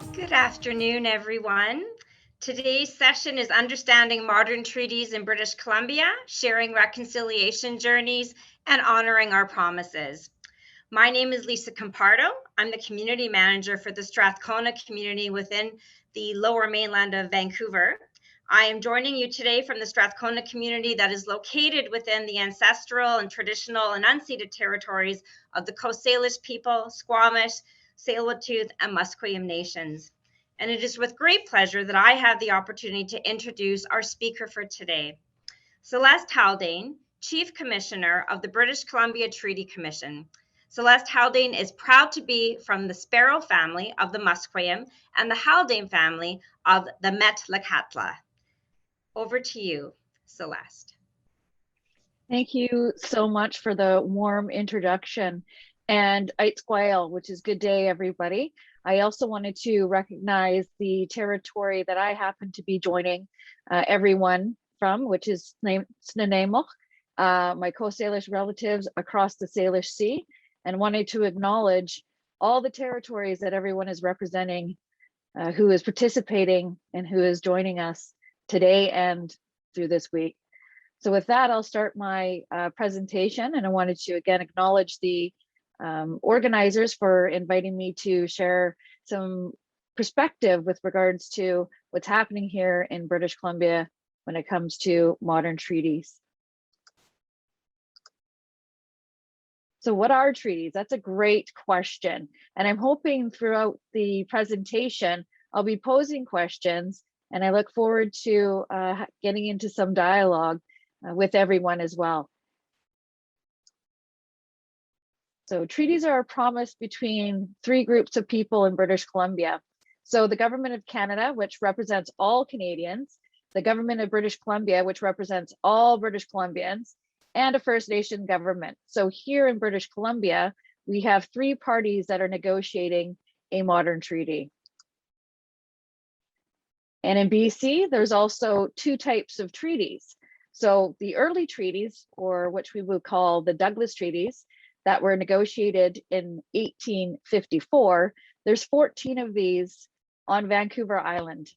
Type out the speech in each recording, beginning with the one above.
Good afternoon, everyone. Today's session is Understanding Modern Treaties in British Columbia, Sharing Reconciliation Journeys, and Honoring Our Promises. My name is Lisa Campardo. I'm the Community Manager for the Strathcona community within the Lower Mainland of Vancouver. I am joining you today from the Strathcona community that is located within the ancestral and traditional and unceded territories of the Coast Salish people, Squamish, Tsleil-Waututh, and Musqueam nations. And it is with great pleasure that I have the opportunity to introduce our speaker for today, Celeste Haldane, Chief Commissioner of the British Columbia Treaty Commission. Celeste Haldane is proud to be from the Sparrow family of the Musqueam and the Haldane family of the Metlakatla. Over to you, Celeste. Thank you so much for the warm introduction. And Aitzquail, which is good day, everybody. I also wanted to recognize the territory that I happen to be joining everyone from, which is Snuneymuxw, my Coast Salish relatives across the Salish Sea, and wanted to acknowledge all the territories that everyone is representing, who is participating and who is joining us today and through this week. So with that, I'll start my presentation, and I wanted to again acknowledge the organizers for inviting me to share some perspective with regards to what's happening here in British Columbia when it comes to modern treaties. So what are treaties? That's a great question. And I'm hoping throughout the presentation, I'll be posing questions, and I look forward to getting into some dialogue with everyone as well. So treaties are a promise between three groups of people in British Columbia. So the Government of Canada, which represents all Canadians, the Government of British Columbia, which represents all British Columbians, and a First Nation government. So here in British Columbia, we have three parties that are negotiating a modern treaty. And in BC, there's also two types of treaties. So the early treaties, or which we would call the Douglas treaties, that were negotiated in 1854, there's 14 of these on Vancouver Island.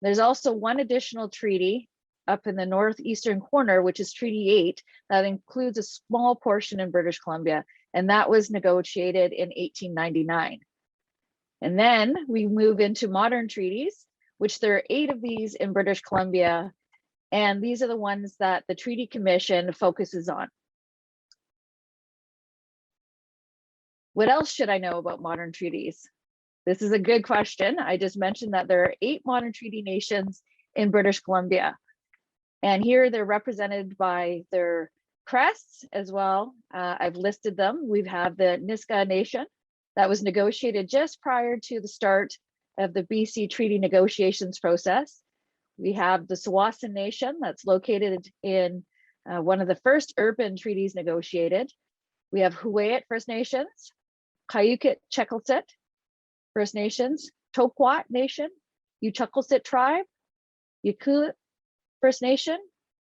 There's also one additional treaty up in the northeastern corner, which is Treaty 8, that includes a small portion in British Columbia, and that was negotiated in 1899. And then we move into modern treaties, which there are 8 of these in British Columbia, and these are the ones that the Treaty Commission focuses on. What else should I know about modern treaties? This is a good question. I just mentioned that there are 8 modern treaty nations in British Columbia. And here they're represented by their crests as well. I've listed them. We have the Nisga'a Nation that was negotiated just prior to the start of the BC treaty negotiations process. We have the Tsawwassen Nation that's located in one of the first urban treaties negotiated. We have Huu-ay-aht First Nations, Qayqayt-Chekaltit First Nations, Toquat Nation, Uchuckalsit Tribe, Yaqut First Nation,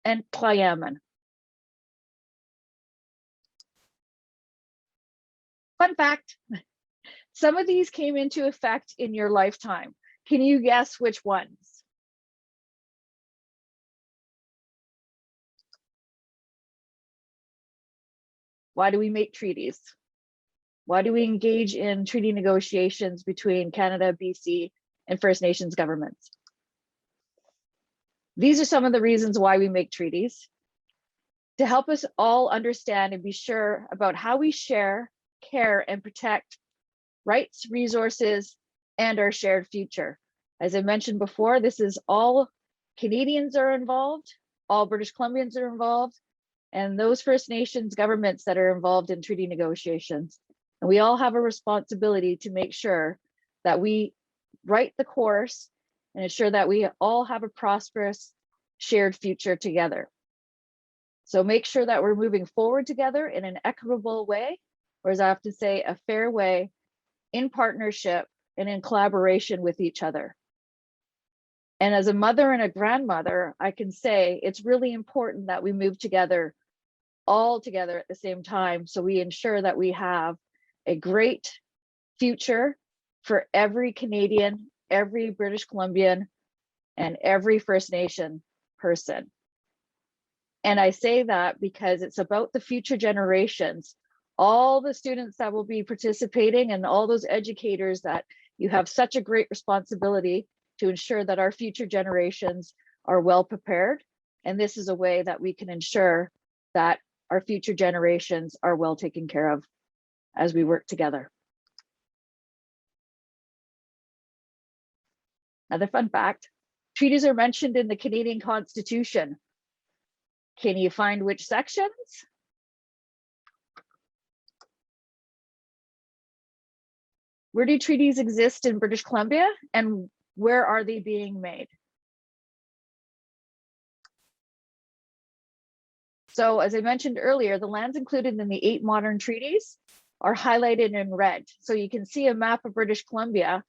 and Tlayaman. Fun fact, some of these came into effect in your lifetime. Can you guess which ones? Why do we make treaties? Why do we engage in treaty negotiations between Canada, BC, and First Nations governments? These are some of the reasons why we make treaties: to help us all understand and be sure about how we share, care, and protect rights, resources, and our shared future. As I mentioned before, this is all Canadians are involved, all British Columbians are involved, and those First Nations governments that are involved in treaty negotiations. And we all have a responsibility to make sure that we write the course and ensure that we all have a prosperous shared future together. So make sure that we're moving forward together in an equitable way, or as I have to say, a fair way, in partnership and in collaboration with each other. And as a mother and a grandmother, I can say it's really important that we move together, all together at the same time, so we ensure that we have a great future for every Canadian, every British Columbian, and every First Nation person. And I say that because it's about the future generations, all the students that will be participating and all those educators that you have such a great responsibility to ensure that our future generations are well prepared. And this is a way that we can ensure that our future generations are well taken care of as we work together. Another fun fact, treaties are mentioned in the Canadian Constitution. Can you find which sections? Where do treaties exist in British Columbia, and where are they being made? So as I mentioned earlier, the lands included in the 8 modern treaties are highlighted in red. So you can see a map of British Columbia,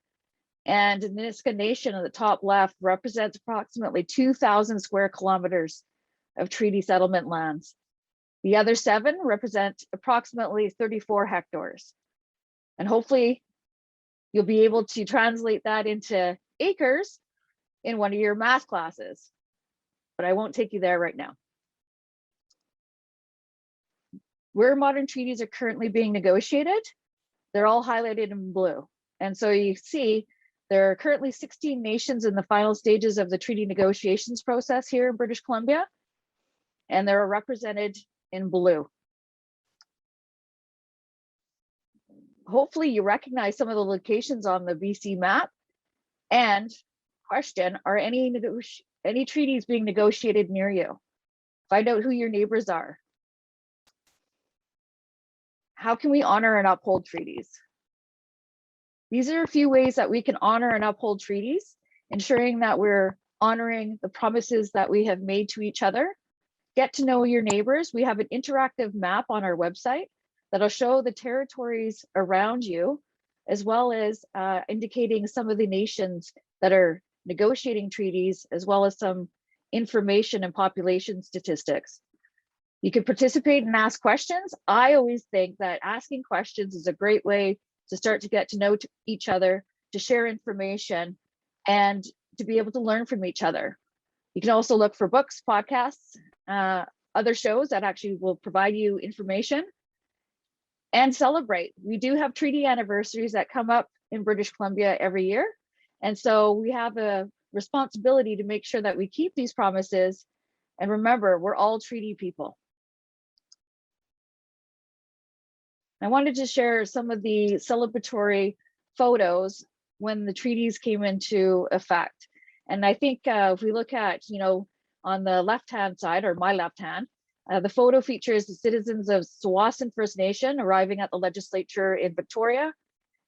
and the Nisga'a Nation on the top left represents approximately 2,000 square kilometers of treaty settlement lands. The other 7 represent approximately 34 hectares. And hopefully you'll be able to translate that into acres in one of your math classes, but I won't take you there right now. Where modern treaties are currently being negotiated, they're all highlighted in blue. And so you see there are currently 16 nations in the final stages of the treaty negotiations process here in British Columbia, and they're represented in blue. Hopefully you recognize some of the locations on the BC map. And question, are any treaties being negotiated near you? Find out who your neighbors are. How can we honor and uphold treaties? These are a few ways that we can honor and uphold treaties, ensuring that we're honoring the promises that we have made to each other. Get to know your neighbors. We have an interactive map on our website that'll show the territories around you, as well as indicating some of the nations that are negotiating treaties, as well as some information and population statistics. You can participate and ask questions. I always think that asking questions is a great way to start to get to know each other, to share information, and to be able to learn from each other. You can also look for books, podcasts, other shows that actually will provide you information, and celebrate. We do have treaty anniversaries that come up in British Columbia every year. And so we have a responsibility to make sure that we keep these promises. And remember, we're all treaty people. I wanted to share some of the celebratory photos when the treaties came into effect. And I think if we look at, on the left-hand side, or my left hand, the photo features the citizens of Tsawwassen First Nation arriving at the legislature in Victoria.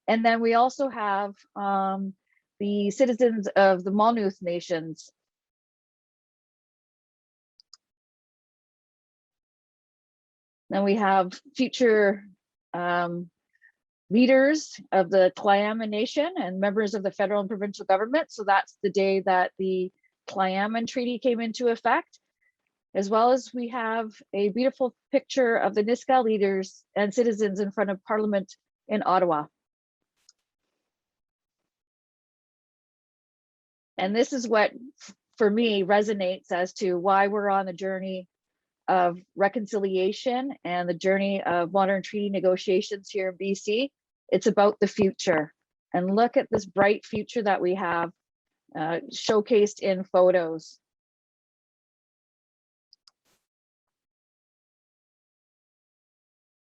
And then we also have the citizens of the Malnuth Nations. Then we have future leaders of the Tliamin Nation and members of the federal and provincial government. So that's the day that the Tliamin Treaty came into effect, as well as we have a beautiful picture of the Nisga'a leaders and citizens in front of Parliament in Ottawa. And this is what, for me, resonates as to why we're on the journey of reconciliation and the journey of modern treaty negotiations here in BC. It's about the future. And look at this bright future that we have showcased in photos.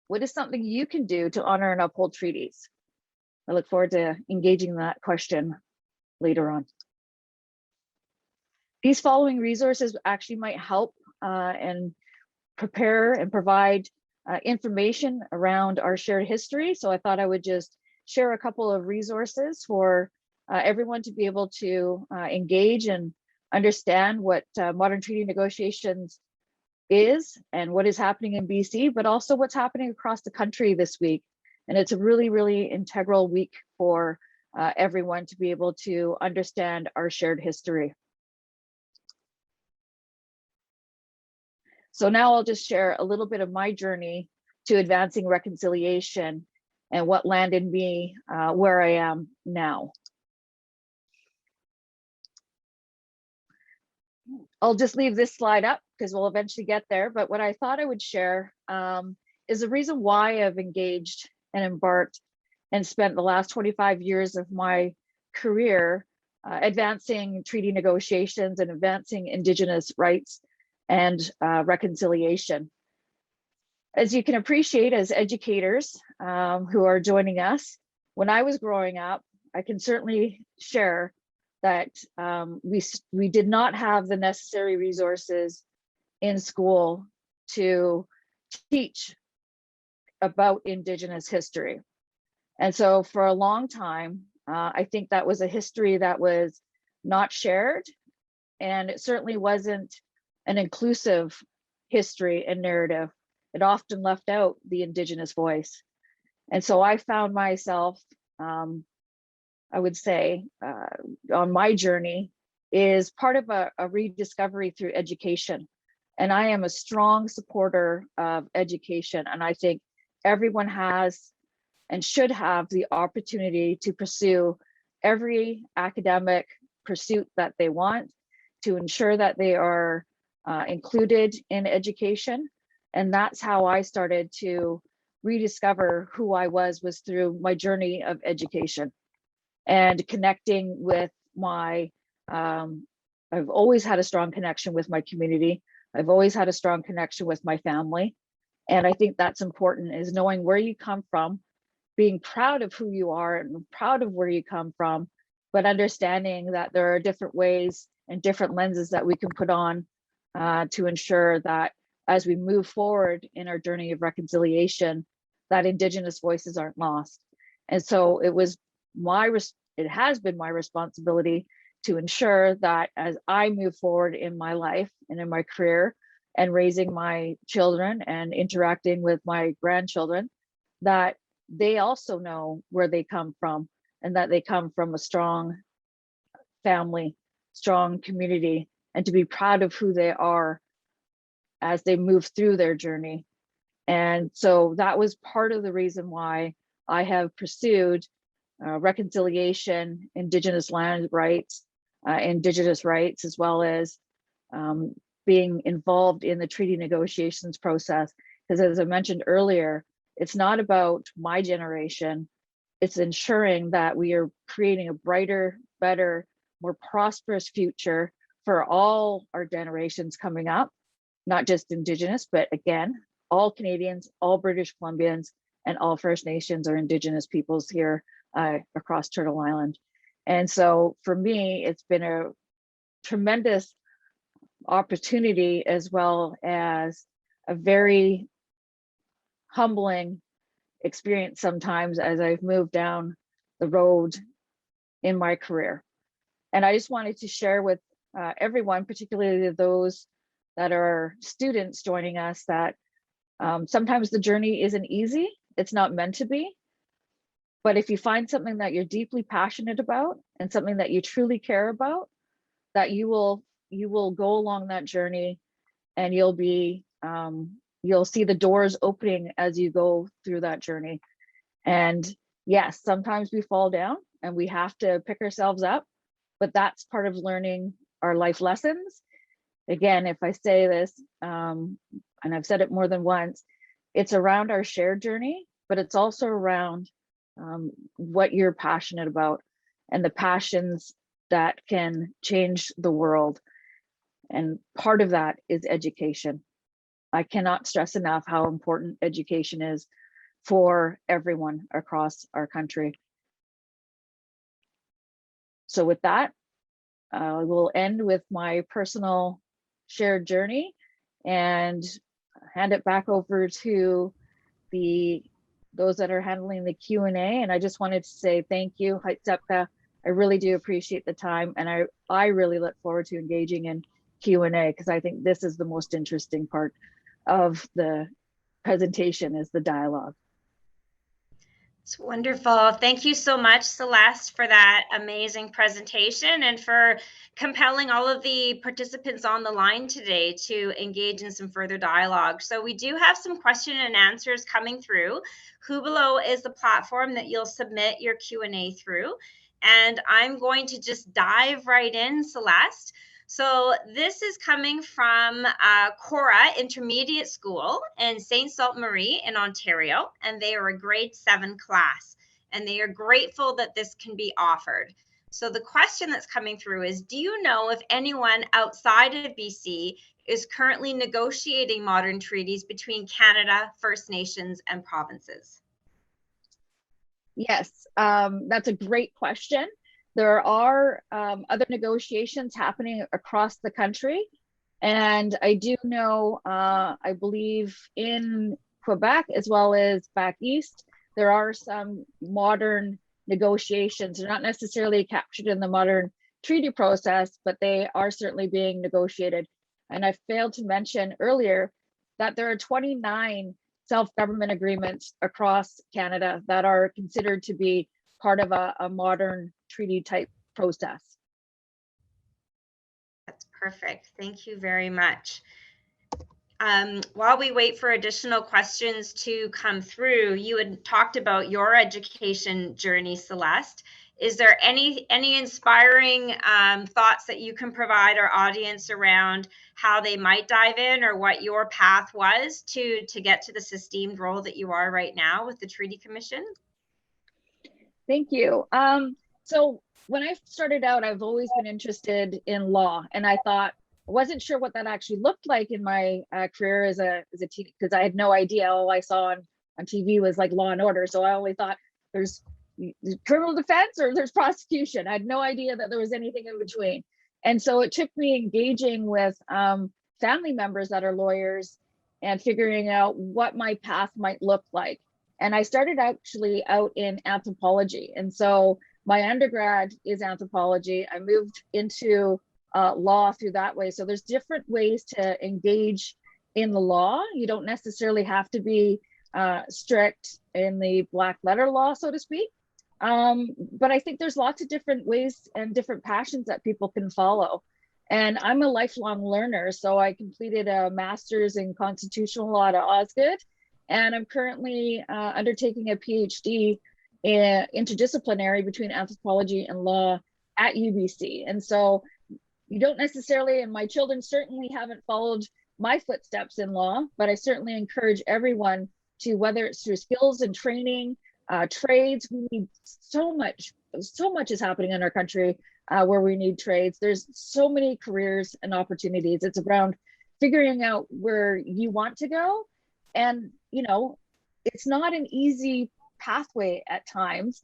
What is something you can do to honor and uphold treaties? I look forward to engaging that question later on. These following resources actually might help and prepare and provide information around our shared history. So I thought I would just share a couple of resources for everyone to be able to engage and understand what modern treaty negotiations is and what is happening in BC, but also what's happening across the country this week. And it's a really, really integral week for everyone to be able to understand our shared history. So now I'll just share a little bit of my journey to advancing reconciliation and what landed me where I am now. I'll just leave this slide up because we'll eventually get there. But what I thought I would share is the reason why I've engaged and embarked and spent the last 25 years of my career advancing treaty negotiations and advancing Indigenous rights and reconciliation. As you can appreciate as educators who are joining us, when I was growing up, I can certainly share that we did not have the necessary resources in school to teach about Indigenous history. And so for a long time, I think that was a history that was not shared, and it certainly wasn't an inclusive history and narrative. It often left out the Indigenous voice. And so I found myself, I would say, on my journey is part of a rediscovery through education. And I am a strong supporter of education. And I think everyone has and should have the opportunity to pursue every academic pursuit that they want, to ensure that they are included in education. And that's how I started to rediscover who I was through my journey of education and connecting with my, I've always had a strong connection with my community. I've always had a strong connection with my family. And I think that's important, is knowing where you come from, being proud of who you are and proud of where you come from, but understanding that there are different ways and different lenses that we can put on to ensure that as we move forward in our journey of reconciliation, that Indigenous voices aren't lost. And so it has been my responsibility to ensure that as I move forward in my life and in my career and raising my children and interacting with my grandchildren, that they also know where they come from and that they come from a strong family, strong community, and to be proud of who they are as they move through their journey. And so that was part of the reason why I have pursued reconciliation, Indigenous land rights, Indigenous rights, as well as being involved in the treaty negotiations process. Because as I mentioned earlier, it's not about my generation, it's ensuring that we are creating a brighter, better, more prosperous future for all our generations coming up, not just Indigenous, but again, all Canadians, all British Columbians, and all First Nations or Indigenous peoples here across Turtle Island. And so for me, it's been a tremendous opportunity, as well as a very humbling experience sometimes as I've moved down the road in my career. And I just wanted to share with everyone, particularly those that are students joining us, that sometimes the journey isn't easy. It's not meant to be. But if you find something that you're deeply passionate about and something that you truly care about, that you will go along that journey, and you'll see the doors opening as you go through that journey. And yes, sometimes we fall down and we have to pick ourselves up, but that's part of learning our life lessons. Again, if I say this, and I've said it more than once, it's around our shared journey, but it's also around what you're passionate about and the passions that can change the world. And part of that is education. I cannot stress enough how important education is for everyone across our country. So with that, I will end with my personal shared journey and hand it back over to those that are handling the Q&A. And I just wanted to say thank you, Haitsepka. I really do appreciate the time, and I really look forward to engaging in Q&A, because I think this is the most interesting part of the presentation, is the dialogue. It's wonderful. Thank you so much, Celeste, for that amazing presentation and for compelling all of the participants on the line today to engage in some further dialogue. So we do have some question and answers coming through. Hubelo is the platform that you'll submit your Q&A through. And I'm going to just dive right in, Celeste. So this is coming from Cora Intermediate School in St. Sault Marie in Ontario, and they are a grade 7 class, and they are grateful that this can be offered. So the question that's coming through is, do you know if anyone outside of BC is currently negotiating modern treaties between Canada, First Nations, and provinces? Yes, that's a great question. There are other negotiations happening across the country. And I do know, I believe in Quebec, as well as back east, there are some modern negotiations. They're not necessarily captured in the modern treaty process, but they are certainly being negotiated. And I failed to mention earlier that there are 29 self-government agreements across Canada that are considered to be part of a modern treaty type process. That's perfect. Thank you very much. While we wait for additional questions to come through, you had talked about your education journey, Celeste. Is there any inspiring thoughts that you can provide our audience around how they might dive in, or what your path was to get to this esteemed role that you are right now with the Treaty Commission? Thank you. So when I started out, I've always been interested in law, and I thought, I wasn't sure what that actually looked like in my career as a teen, because I had no idea. All I saw on TV was like Law and Order. So I only thought there's criminal defense or there's prosecution. I had no idea that there was anything in between. And so it took me engaging with family members that are lawyers and figuring out what my path might look like. And I started actually out in anthropology. And so my undergrad is anthropology. I moved into law through that way. So there's different ways to engage in the law. You don't necessarily have to be strict in the black letter law, so to speak. But I think there's lots of different ways and different passions that people can follow. And I'm a lifelong learner. So I completed a master's in constitutional law at Osgoode. And I'm currently undertaking a PhD in interdisciplinary between anthropology and law at UBC. And so you don't necessarily, and my children certainly haven't followed my footsteps in law, but I certainly encourage everyone to, whether it's through skills and training, trades. We need so much is happening in our country where we need trades. There's so many careers and opportunities. It's around figuring out where you want to go. And, you know, it's not an easy pathway at times.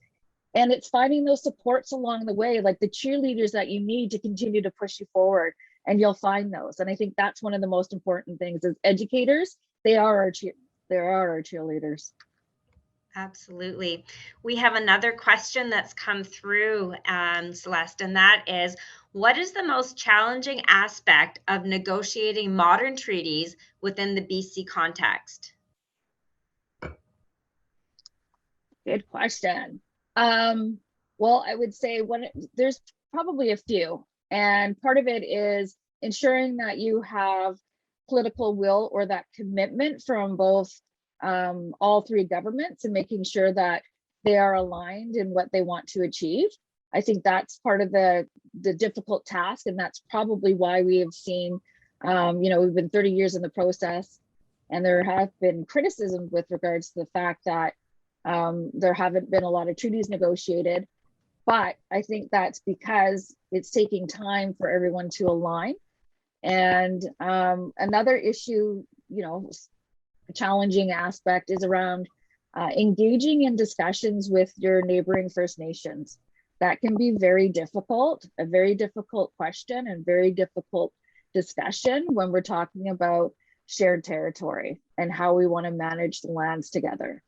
And it's finding those supports along the way, like the cheerleaders that you need to continue to push you forward, and you'll find those. And I think that's one of the most important things as educators. They are our cheerleaders. Absolutely. We have another question that's come through, Celeste, and that is, what is the most challenging aspect of negotiating modern treaties within the BC context? Good question. Well, I would say there's probably a few, and part of it is ensuring that you have political will or that commitment from both all three governments, and making sure that they are aligned in what they want to achieve. I think that's part of the difficult task, and that's probably why we have seen, we've been 30 years in the process, and there have been criticism with regards to the fact that there haven't been a lot of treaties negotiated. But I think that's because it's taking time for everyone to align. And another issue, a challenging aspect is around engaging in discussions with your neighboring First Nations. That can be very difficult, a very difficult question and very difficult discussion when we're talking about shared territory and how we want to manage the lands together.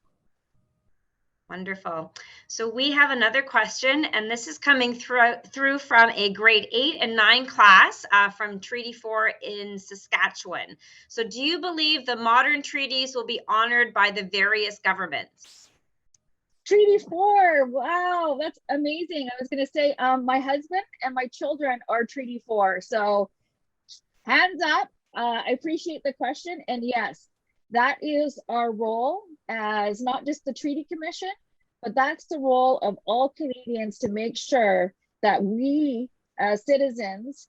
Wonderful. So we have another question, and this is coming through from a grade 8 and 9 class from Treaty 4 in Saskatchewan. So do you believe the modern treaties will be honored by the various governments? Treaty 4. Wow, that's amazing. I was going to say my husband and my children are Treaty 4. So hands up. I appreciate the question. And yes, that is our role as not just the Treaty Commission, but that's the role of all Canadians to make sure that we as citizens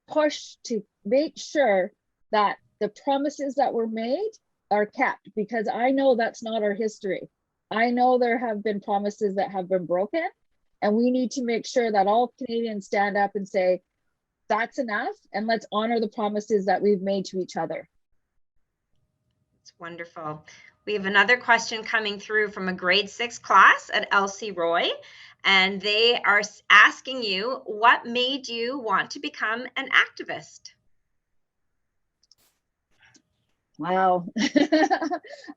push to make sure that the promises that were made are kept, because I know that's not our history. I know there have been promises that have been broken, and we need to make sure that all Canadians stand up and say, that's enough, and let's honor the promises that we've made to each other. It's wonderful. We have another question coming through from a grade 6 class at Elsie Roy, and they are asking you, what made you want to become an activist? Wow.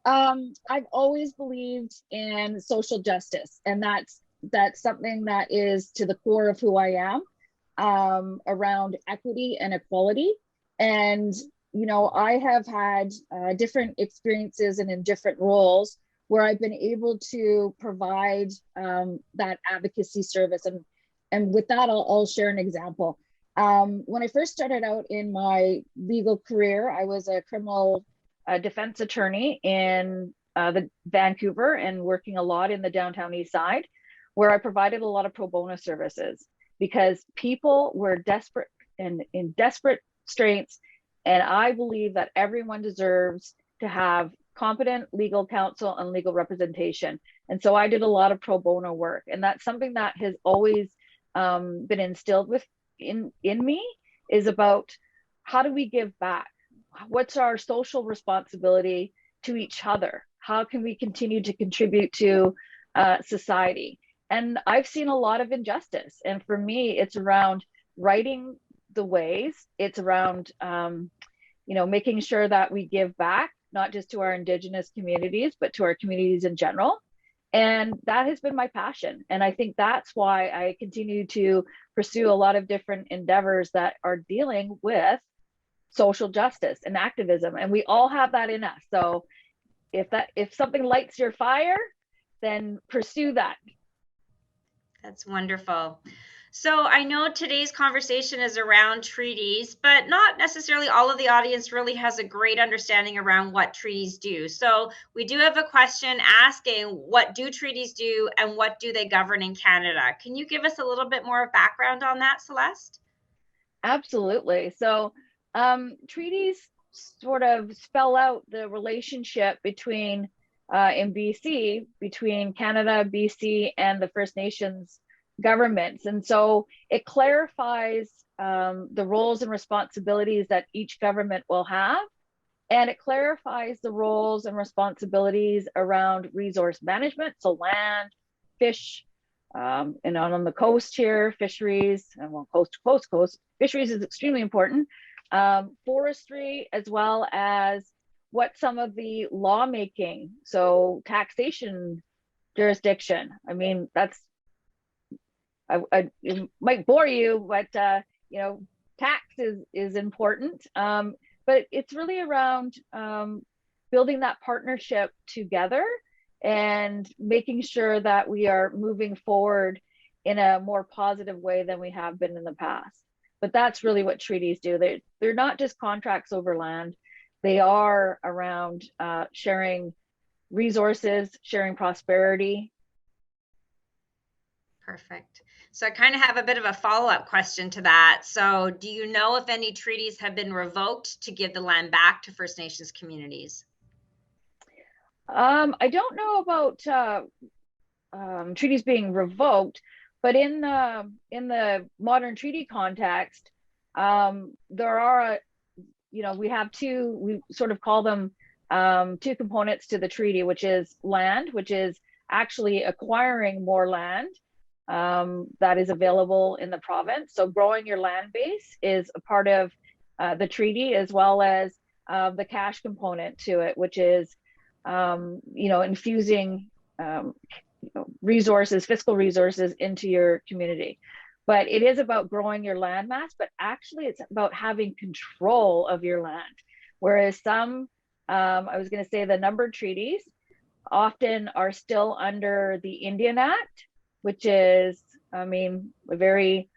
I've always believed in social justice, and that's something that is to the core of who I am, around equity and equality. And you know, I have had different experiences and in different roles where I've been able to provide that advocacy service. And with that, I'll share an example. When I first started out in my legal career, I was a criminal defense attorney in the Vancouver and working a lot in the downtown east side, where I provided a lot of pro bono services because people were desperate and in desperate straits. And I believe that everyone deserves to have competent legal counsel and legal representation. And so I did a lot of pro bono work. And that's something that has always been instilled in me, is about how do we give back? What's our social responsibility to each other? How can we continue to contribute to society? And I've seen a lot of injustice. And for me, it's around righting the ways. It's around you know, making sure that we give back, not just to our Indigenous communities, but to our communities in general. And that has been my passion. And I think that's why I continue to pursue a lot of different endeavors that are dealing with social justice and activism. And we all have that in us. So if something lights your fire, then pursue that. That's wonderful. So I know today's conversation is around treaties, but not necessarily all of the audience really has a great understanding around what treaties do. So we do have a question asking, what do treaties do and what do they govern in Canada? Can you give us a little bit more background on that, Celeste? Absolutely. So treaties sort of spell out the relationship between in BC, between Canada, BC, and the First Nations governments. And so it clarifies the roles and responsibilities that each government will have. And it clarifies the roles and responsibilities around resource management, so land, fish, and on the coast here, fisheries, and well, coast to coast, fisheries is extremely important, forestry, as well as what some of the lawmaking, so taxation jurisdiction. I mean, that's, it might bore you, but you know, tax is important. But it's really around building that partnership together and making sure that we are moving forward in a more positive way than we have been in the past. But that's really what treaties do. They're not just contracts over land. They are around sharing resources, sharing prosperity. Perfect. So I kind of have a bit of a follow-up question to that. So do you know if any treaties have been revoked to give the land back to First Nations communities? I don't know about treaties being revoked, but in the modern treaty context, there are, you know, we have we sort of call them two components to the treaty, which is land, which is actually acquiring more land that is available in the province. So growing your land base is a part of the treaty, as well as the cash component to it, which is you know, infusing resources, fiscal resources into your community. But it is about growing your land mass, but actually it's about having control of your land. Whereas some, I was going to say the numbered treaties often are still under the Indian Act, which is, I mean, a very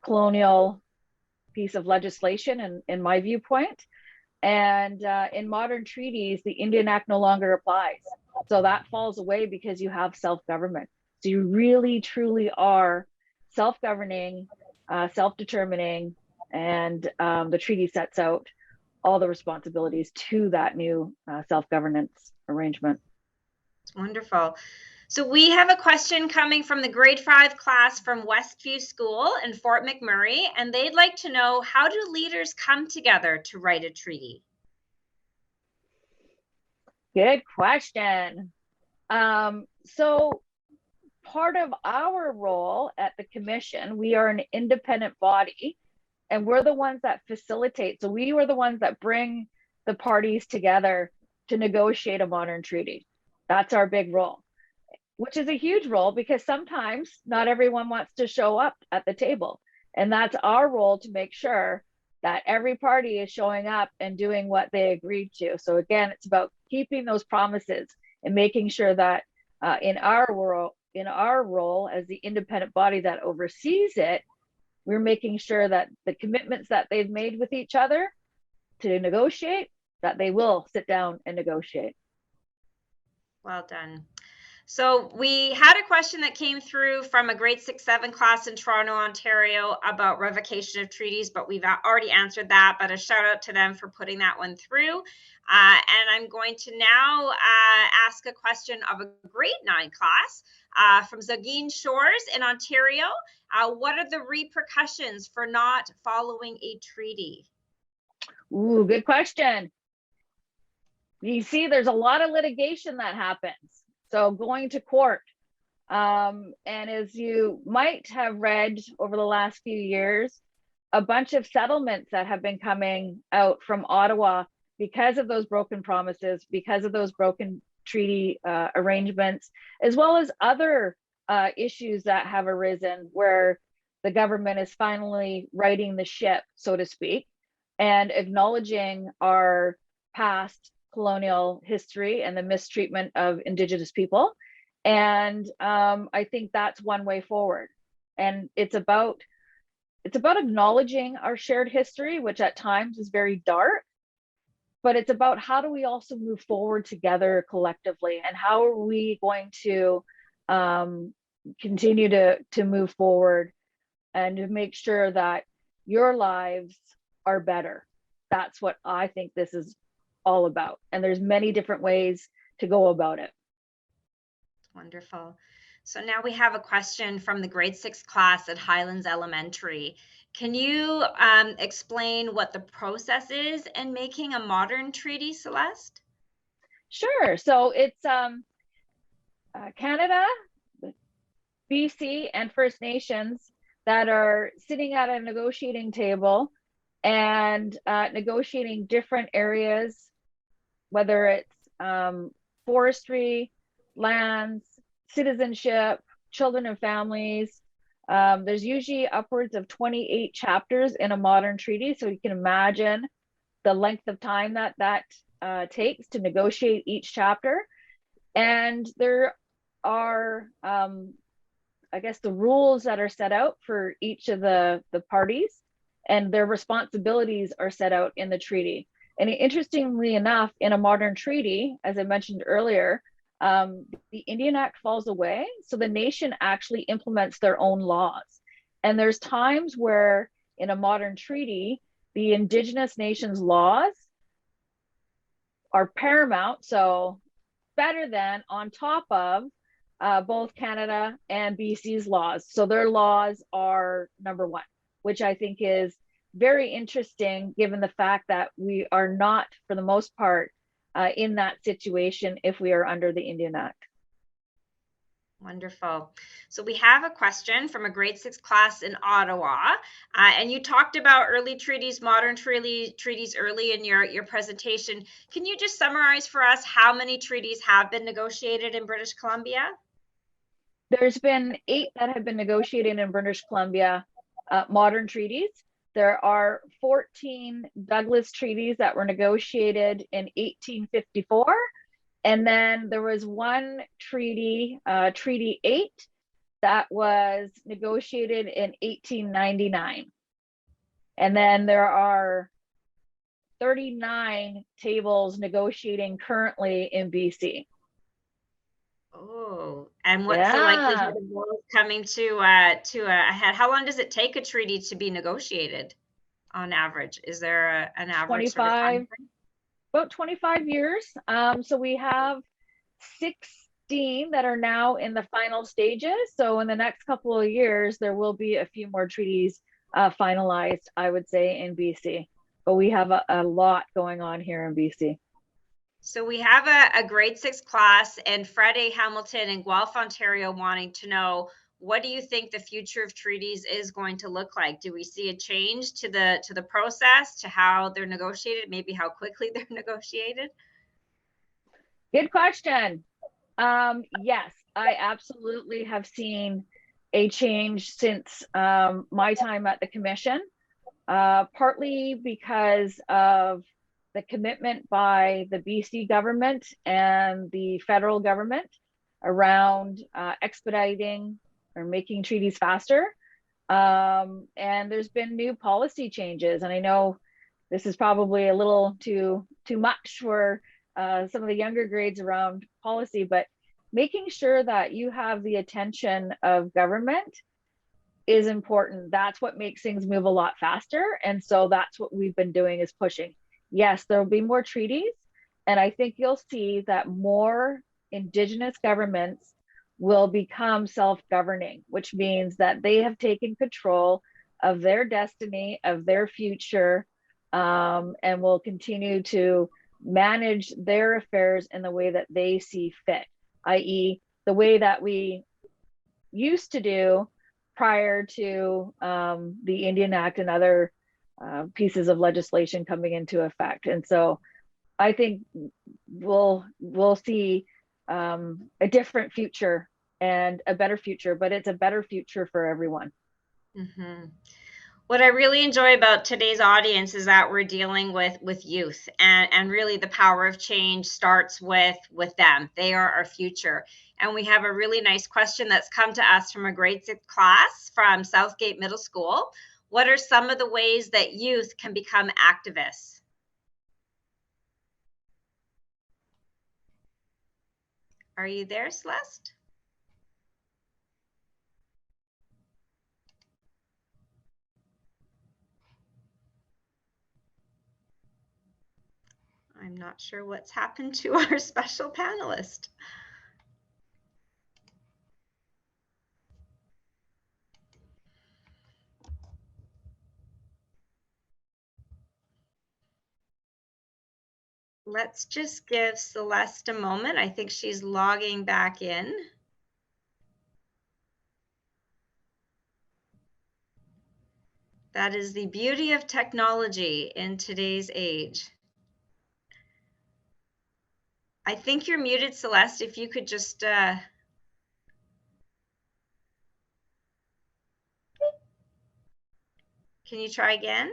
colonial piece of legislation in my viewpoint. And in modern treaties, the Indian Act no longer applies. So that falls away because you have self-government. So you really, truly are self-governing, self-determining, and the treaty sets out all the responsibilities to that new self-governance arrangement. It's wonderful. So we have a question coming from the grade 5 class from Westview School in Fort McMurray, and they'd like to know, how do leaders come together to write a treaty? Good question. So part of our role at the commission, we are an independent body, and we're the ones that facilitate. So we were the ones that bring the parties together to negotiate a modern treaty. That's our big role, which is a huge role because sometimes not everyone wants to show up at the table. And that's our role, to make sure that every party is showing up and doing what they agreed to. So again, it's about keeping those promises and making sure that in our role as the independent body that oversees it, we're making sure that the commitments that they've made with each other to negotiate, that they will sit down and negotiate. Well done. So we had a question that came through from a grade 6-7 class in Toronto, Ontario about revocation of treaties, but we've already answered that, but a shout out to them for putting that one through. And I'm going to now ask a question of a grade 9 class from Zogeen Shores in Ontario. What are the repercussions for not following a treaty? Ooh, good question. You see, there's a lot of litigation that happens. So going to court. And as you might have read over the last few years, a bunch of settlements that have been coming out from Ottawa because of those broken promises, because of those broken treaty arrangements, as well as other issues that have arisen where the government is finally righting the ship, so to speak, and acknowledging our past colonial history and the mistreatment of Indigenous people. And I think that's one way forward. And it's about acknowledging our shared history, which at times is very dark, but it's about how do we also move forward together collectively, and how are we going to continue to move forward and to make sure that your lives are better. That's what I think this is all about. And there's many different ways to go about it. Wonderful. So now we have a question from the grade 6 class at Highlands Elementary. Can you explain what the process is in making a modern treaty, Celeste? Sure. So it's Canada, BC, and First Nations that are sitting at a negotiating table and negotiating different areas, whether it's forestry, lands, citizenship, children and families. There's usually upwards of 28 chapters in a modern treaty. So you can imagine the length of time that takes to negotiate each chapter. And there are, I guess, the rules that are set out for each of the parties, and their responsibilities are set out in the treaty. And interestingly enough, in a modern treaty, as I mentioned earlier, the Indian Act falls away. So the nation actually implements their own laws. And there's times where in a modern treaty, the Indigenous nations' laws are paramount. So better than, on top of both Canada and BC's laws. So their laws are number one, which I think is very interesting given the fact that we are not, for the most part, in that situation if we are under the Indian Act. Wonderful. So we have a question from a grade 6 class in Ottawa, and you talked about early treaties, modern treaties early in your presentation. Can you just summarize for us how many treaties have been negotiated in British Columbia? There's been 8 that have been negotiated in British Columbia, modern treaties. There are 14 Douglas treaties that were negotiated in 1854, And then there was one treaty, Treaty 8, that was negotiated in 1899. And then there are 39 tables negotiating currently in BC. Oh, and what's the Yeah, likelihood of those coming to a head? How long does it take a treaty to be negotiated on average? Is there an average sort of time 25, frame? about 25 years. So we have 16 that are now in the final stages. So in the next couple of years, there will be a few more treaties finalized, I would say, in BC. But we have a lot going on here in BC. So we have a grade 6 class and Fred A. Hamilton in Guelph, Ontario wanting to know, what do you think the future of treaties is going to look like? Do we see a change to the process, to how they're negotiated, maybe how quickly they're negotiated? Good question. Yes, I absolutely have seen a change since my time at the commission, partly because of the commitment by the BC government and the federal government around expediting or making treaties faster. And there's been new policy changes, and I know this is probably a little too much for some of the younger grades around policy, but making sure that you have the attention of government is important. That's what makes things move a lot faster. And so that's what we've been doing, is pushing. Yes, there will be more treaties. And I think you'll see that more Indigenous governments will become self-governing, which means that they have taken control of their destiny, of their future, and will continue to manage their affairs in the way that they see fit, i.e., the way that we used to do prior to the Indian Act and other pieces of legislation coming into effect. And so I think we'll see a different future and a better future, but it's a better future for everyone. Mm-hmm. What I really enjoy about today's audience is that we're dealing with youth, and really the power of change starts with them. They are our future. And we have a really nice question that's come to us from a grade 6 class from Southgate Middle School. What are some of the ways that youth can become activists? Are you there, Celeste? I'm not sure what's happened to our special panelist. Let's just give Celeste a moment. I think she's logging back in. That is the beauty of technology in today's age. I think you're muted, Celeste. If you could just can you try again?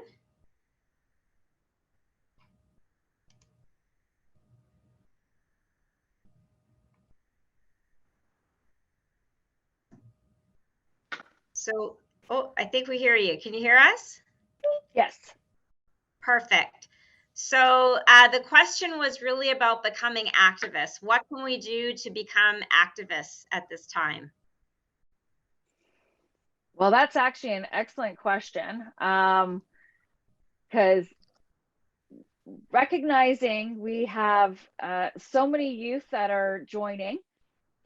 So, oh, I think we hear you. Can you hear us? Yes. Perfect. So the question was really about becoming activists. What can we do to become activists at this time? Well, that's actually an excellent question, because recognizing we have so many youth that are joining,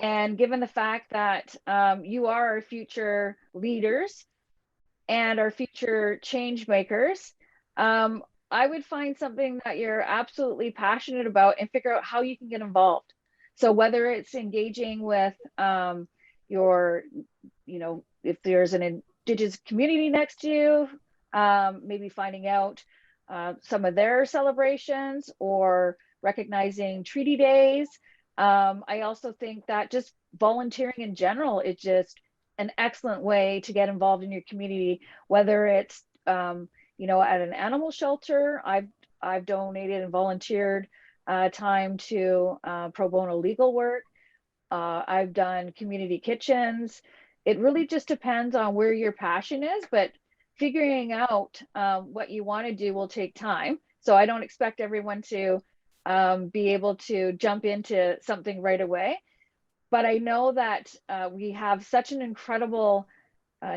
and given the fact that you are our future leaders and our future change makers, I would find something that you're absolutely passionate about and figure out how you can get involved. So whether it's engaging with your, if there's an Indigenous community next to you, maybe finding out some of their celebrations or recognizing treaty days. I also think that just volunteering in general is just an excellent way to get involved in your community, whether it's at an animal shelter. I've donated and volunteered time to pro bono legal work. I've done community kitchens. It really just depends on where your passion is, but figuring out what you want to do will take time. So I don't expect everyone to be able to jump into something right away. But I know that we have such an incredible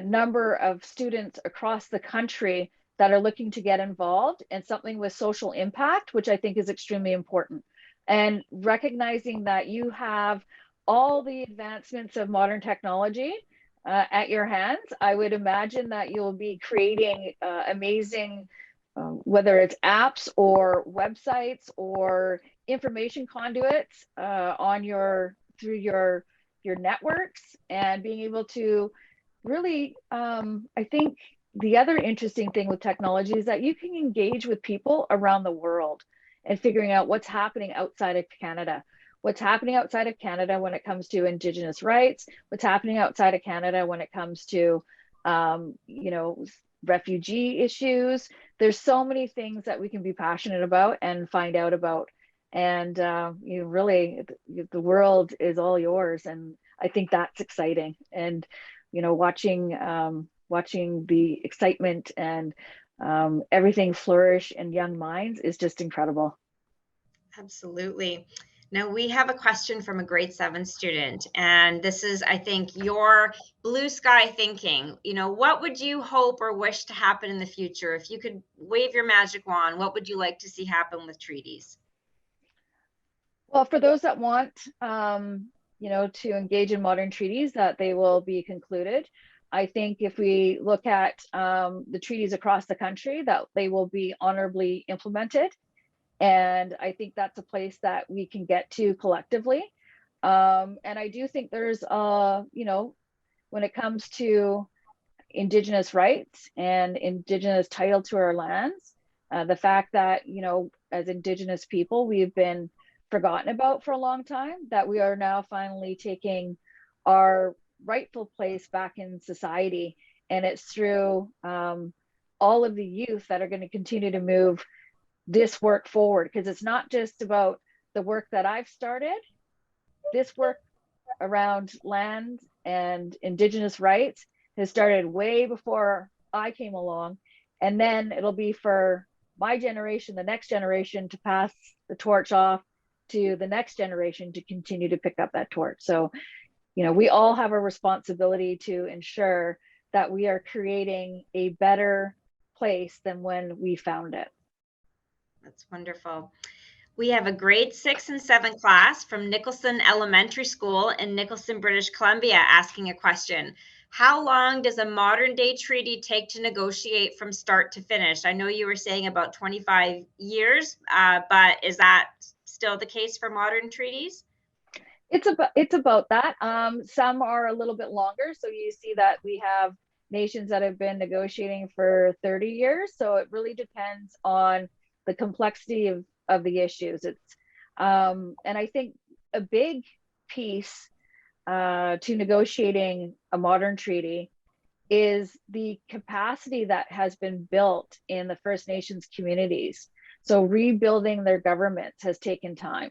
number of students across the country that are looking to get involved in something with social impact, which I think is extremely important. And recognizing that you have all the advancements of modern technology at your hands, I would imagine that you'll be creating amazing, whether it's apps or websites or information conduits on your through your networks, and being able to really, I think the other interesting thing with technology is that you can engage with people around the world and figuring out what's happening outside of Canada. What's happening outside of Canada when it comes to Indigenous rights, what's happening outside of Canada when it comes to, you know, refugee issues. There's so many things that we can be passionate about and find out about. And you really, the world is all yours. And I think that's exciting. And you know, watching the excitement and everything flourish in young minds is just incredible. Absolutely. Now we have a question from a grade 7 student, and this is, I think, your blue sky thinking. You know, what would you hope or wish to happen in the future? If you could wave your magic wand, what would you like to see happen with treaties? Well, for those that want, you know, to engage in modern treaties, that they will be concluded. I think if we look at the treaties across the country, that they will be honorably implemented. And I think that's a place that we can get to collectively. And I do think there's, you know, when it comes to Indigenous rights and Indigenous title to our lands, the fact that, you know, as Indigenous people, we've been forgotten about for a long time, that we are now finally taking our rightful place back in society. And it's through all of the youth that are going to continue to move this work forward, because it's not just about the work that I've started. This work around land and Indigenous rights has started way before I came along. And then it'll be for my generation, the next generation, to pass the torch off to the next generation to continue to pick up that torch. So, you know, we all have a responsibility to ensure that we are creating a better place than when we found it. That's wonderful. We have a grade 6 and 7 class from Nicholson Elementary School in Nicholson, British Columbia, asking a question. How long does a modern day treaty take to negotiate from start to finish? I know you were saying about 25 years, but is that still the case for modern treaties? It's about that. Some are a little bit longer. So you see that we have nations that have been negotiating for 30 years. So it really depends on the complexity of the issues. It's and I think a big piece to negotiating a modern treaty is the capacity that has been built in the First Nations communities. So rebuilding their governments has taken time.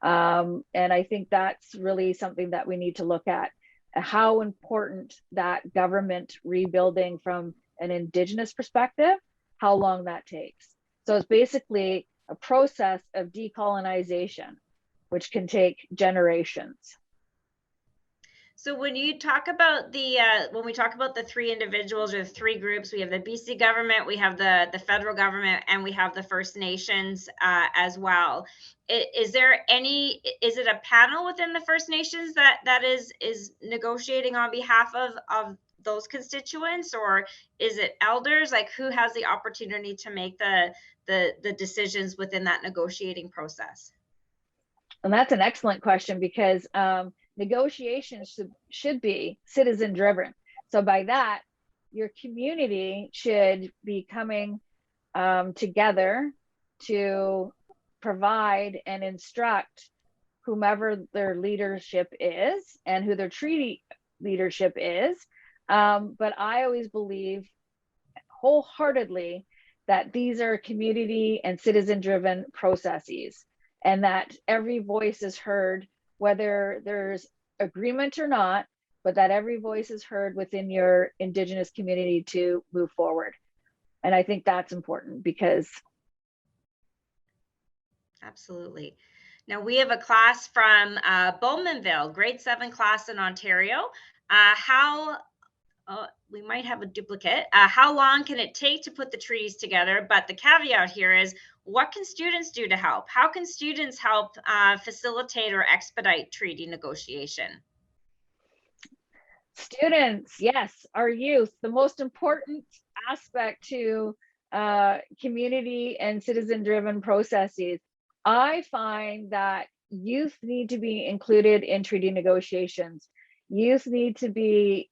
And I think that's really something that we need to look at, how important that government rebuilding from an Indigenous perspective, how long that takes. So it's basically a process of decolonization, which can take generations. So when you talk about when we talk about the three individuals or the three groups, we have the BC government, we have the federal government, and we have the First Nations as well. Is it a panel within the First Nations that is negotiating on behalf of those constituents, or is it elders? Like, who has the opportunity to make the decisions within that negotiating process? And that's an excellent question, because negotiations should be citizen driven. So by that, your community should be coming together to provide and instruct whomever their leadership is and who their treaty leadership is. But I always believe wholeheartedly that these are community and citizen driven processes. and that every voice is heard, whether there's agreement or not, but that every voice is heard within your Indigenous community to move forward. And I think that's important because. Absolutely. Now we have a class from Bowmanville, grade 7 class in Ontario. We might have a duplicate. How long can it take to put the treaties together? But the caveat here is, what can students do to help? How can students help facilitate or expedite treaty negotiation? Students, yes, our youth, the most important aspect to community and citizen-driven processes. I find that youth need to be included in treaty negotiations. Youth need to be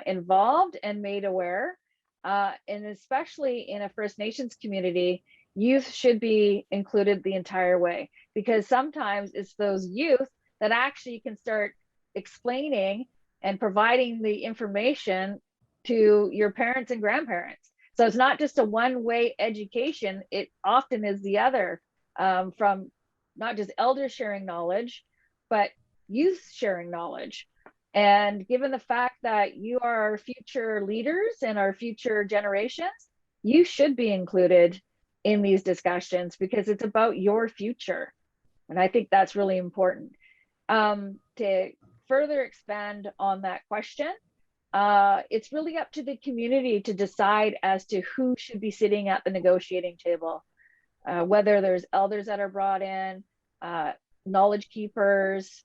involved and made aware, and especially in a First Nations community, youth should be included the entire way, because sometimes it's those youth that actually can start explaining and providing the information to your parents and grandparents. So it's not just a one-way education, it often is the other, from not just elders sharing knowledge, but youth sharing knowledge. And given the fact that you are our future leaders and our future generations, you should be included in these discussions because it's about your future. And I think that's really important. To further expand on that question, it's really up to the community to decide as to who should be sitting at the negotiating table, whether there's elders that are brought in, knowledge keepers,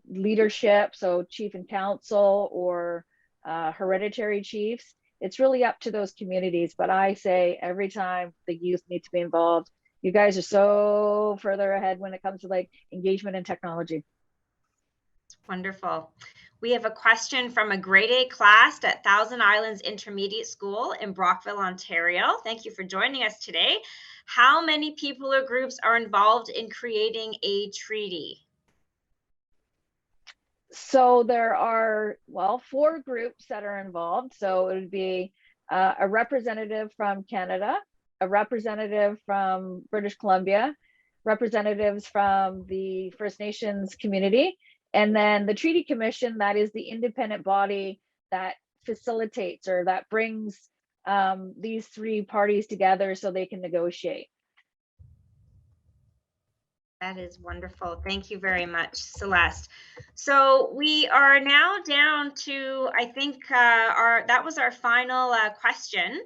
leadership, so chief and council, or hereditary chiefs. It's really up to those communities. But I say every time the youth need to be involved. You guys are so further ahead when it comes to like engagement and technology. Wonderful. We have a question from a grade 8 class at Thousand Islands Intermediate School in Brockville, Ontario. Thank you for joining us today. How many people or groups are involved in creating a treaty? So there are, well, 4 groups that are involved. So it would be a representative from Canada, a representative from British Columbia, representatives from the First Nations community, and then the Treaty Commission, that is the independent body that facilitates or that brings these 3 parties together so they can negotiate. That is wonderful. Thank you very much, Celeste. So we are now down to, I think, that was our final question.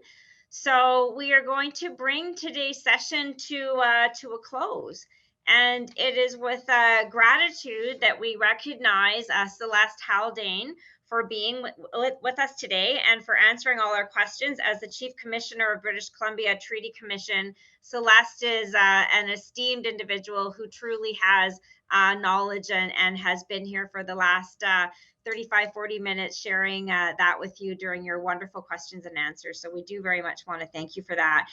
So we are going to bring today's session to a close. And it is with gratitude that we recognize Celeste Haldane for being with us today and for answering all our questions. As the Chief Commissioner of British Columbia Treaty Commission, Celeste is an esteemed individual who truly has knowledge and has been here for the last 35-40 minutes sharing that with you during your wonderful questions and answers. So we do very much want to thank you for that.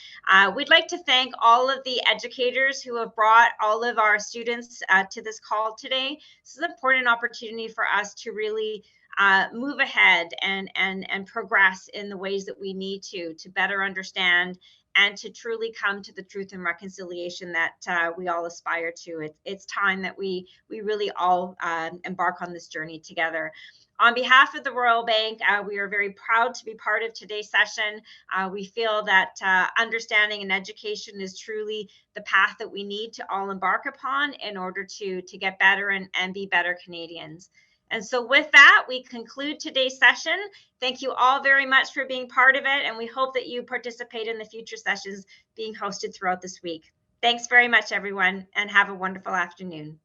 We'd like to thank all of the educators who have brought all of our students to this call today. This is an important opportunity for us to really move ahead and progress in the ways that we need to better understand and to truly come to the truth and reconciliation that we all aspire to. It's time that we really all embark on this journey together. On behalf of the Royal Bank, we are very proud to be part of today's session. We feel that understanding and education is truly the path that we need to all embark upon in order to get better and be better Canadians. And so with that, we conclude today's session. Thank you all very much for being part of it, and we hope that you participate in the future sessions being hosted throughout this week. Thanks very much, everyone, and have a wonderful afternoon.